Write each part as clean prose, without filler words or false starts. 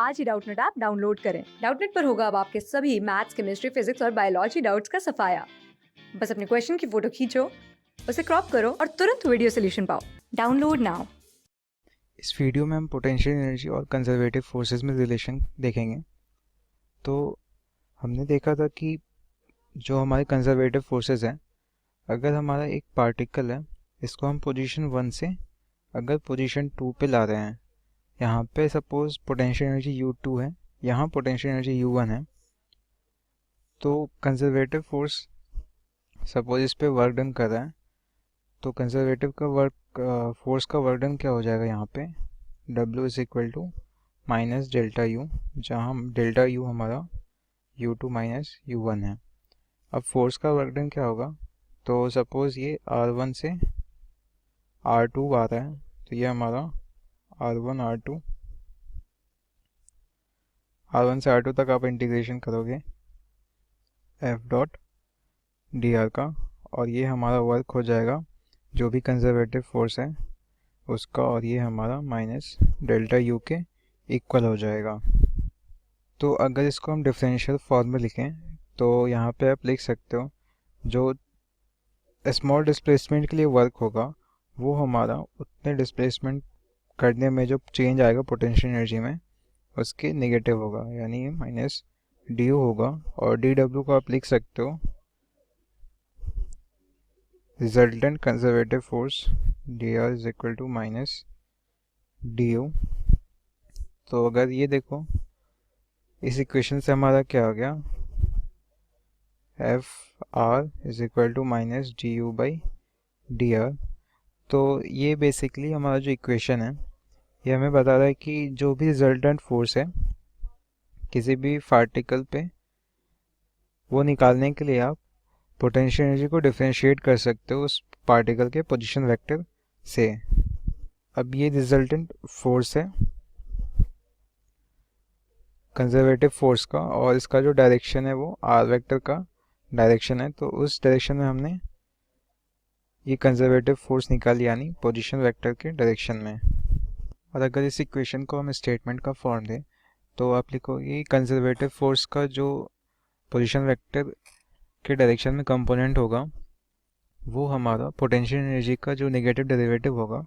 आज ही Doubtnut app download करें। Doubtnut पर होगा अब आपके सभी मैथ्स, केमिस्ट्री, फिजिक्स और बायोलॉजी डाउट्स का सफाया। बस अपने क्वेश्चन की फोटो खींचो, उसे क्रॉप करो और तुरंत वीडियो सोल्यूशन पाओ। Download now. इस वीडियो में हम पोटेंशियल एनर्जी और कंजर्वेटिव फोर्सेस में रिलेशन देखेंगे। तो हमने देखा था कि जो हमारे कंजर्वेटिव फोर्सेस हैं, अगर हमारा एक पार्टिकल है, इसको हम पोजीशन 1 से अगर पोजीशन 2 पे ला रहे हैं, यहाँ पे सपोज पोटेंशियल एनर्जी U2 है, यहाँ पोटेंशियल एनर्जी U1 है, तो कंजर्वेटिव फोर्स सपोज इस पे वर्क डन कर रहा है, तो कंजर्वेटिव का वर्क फोर्स का वर्क डन क्या हो जाएगा यहाँ पे, W is equal to minus delta u, जहाँ डेल्टा यू हमारा U2 माइनस U1 है। अब फोर्स का वर्क डन क्या होगा, तो सपोज़ ये R1 से R2 आ रहा है, तो ये हमारा R1 R1 से R2 तक आप इंटीग्रेशन करोगे F डॉट डी आर का, और ये हमारा वर्क हो जाएगा जो भी कंजर्वेटिव फोर्स है उसका, और ये हमारा माइनस डेल्टा यू के इक्वल हो जाएगा। तो अगर इसको हम डिफरेंशियल फॉर्म में लिखें तो यहाँ पे आप लिख सकते हो, जो स्मॉल डिस्प्लेसमेंट के लिए वर्क होगा वो हमारा उतने डिस्प्लेसमेंट करने में जो चेंज आएगा पोटेंशियल एनर्जी में उसके नेगेटिव होगा, यानी माइनस डी यू होगा। और डी डब्ल्यू को आप लिख सकते हो resultant conservative force d r is equal to minus d u. तो अगर ये देखो, इस इक्वेशन से हमारा क्या हो गया, f r is equal to minus d u by d r. तो ये बेसिकली हमारा जो इक्वेशन है, ये हमें बता रहा है कि जो भी रिजल्टेंट फोर्स है किसी भी पार्टिकल पे, वो निकालने के लिए आप पोटेंशियल एनर्जी को डिफरेंशिएट कर सकते हो उस पार्टिकल के पोजीशन वेक्टर से। अब ये रिजल्टेंट फोर्स है कंजर्वेटिव फोर्स का, और इसका जो डायरेक्शन है वो आर वेक्टर का डायरेक्शन है, तो उस डायरेक्शन में हमने ये कंजर्वेटिव फोर्स निकाली, यानी पोजीशन वेक्टर के डायरेक्शन में। और अगर इस इक्वेशन को हम स्टेटमेंट का फॉर्म दें तो आप लिखोगे कंजर्वेटिव फोर्स का जो पोजीशन वेक्टर के डायरेक्शन में कंपोनेंट होगा वो हमारा पोटेंशियल एनर्जी का जो नेगेटिव डेरिवेटिव होगा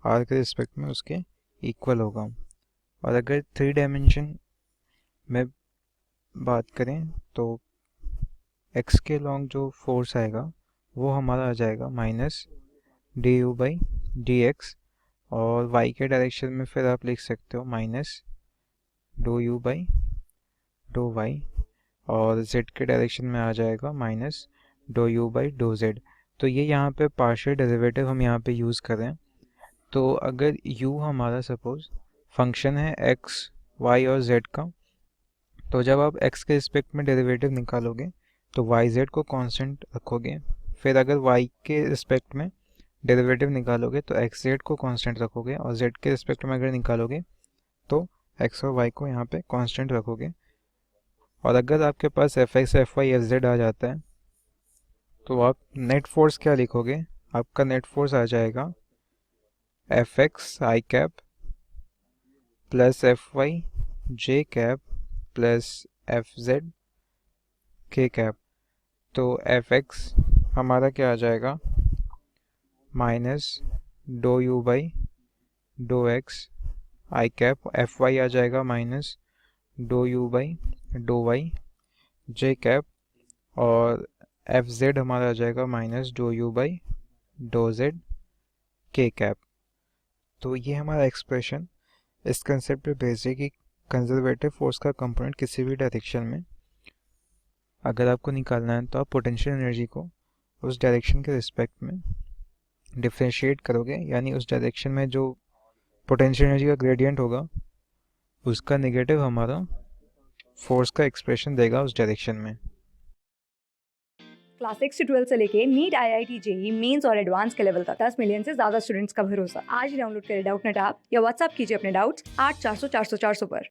आर के रिस्पेक्ट में उसके इक्वल होगा। और अगर 3 डायमेंशन में बात करें तो एक्स के लॉन्ग जो फोर्स आएगा वो हमारा आ जाएगा minus d u by d x, और y के डायरेक्शन में फिर आप लिख सकते हो minus do u by do y, और z के डायरेक्शन में आ जाएगा minus do u by do z। तो ये यहाँ पे पार्शियल डेरिवेटिव हम यहाँ पे यूज़ करें, तो अगर u हमारा सपोज फंक्शन है x, y और z का, तो जब आप x के रिस्पेक्ट में डेरिवेटिव निकालोगे तो yz को कांस्टेंट रखोगे, फिर अगर y के रिस्पेक्ट में डेरिवेटिव निकालोगे तो xz को कांस्टेंट रखोगे, और z के रिस्पेक्ट में अगर निकालोगे तो x और y को यहाँ पे कांस्टेंट रखोगे। और अगर आपके पास fx, fy, fz आ जाता है तो आप नेट फोर्स क्या लिखोगे, आपका नेट फोर्स आ जाएगा fx i cap plus fy j cap plus fz k cap. तो fx हमारा क्या आ जाएगा, minus do u by do x i cap, fy आ जाएगा minus do u by do y j cap, और fz हमारा आ जाएगा minus do u by do z के कैप। तो ये हमारा एक्सप्रेशन इस कंसेप्ट पे बेस्ड है कि कंजर्वेटिव फोर्स का कंपोनेंट किसी भी डायरेक्शन में अगर आपको निकालना है तो आप पोटेंशियल एनर्जी को उस डायरेक्शन के रिस्पेक्ट में डिफरेंशिएट करोगे, यानी उस डायरेक्शन में जो पोटेंशियल एनर्जी का ग्रेडियंट होगा उसका नेगेटिव हमारा फोर्स का एक्सप्रेशन देगा उस डायरेक्शन में। क्लास 6 से 12 से लेके नीट, IIT, जेई मेंस और एडवांस के लेवल तक 10 मिलियन से ज्यादा स्टूडेंट्स का भरोसा। आज ही डाउनलोड करें डाउटनेट ऐप या व्हाट्सएप कीजिए अपने डाउट्स 8400 400 400 पर।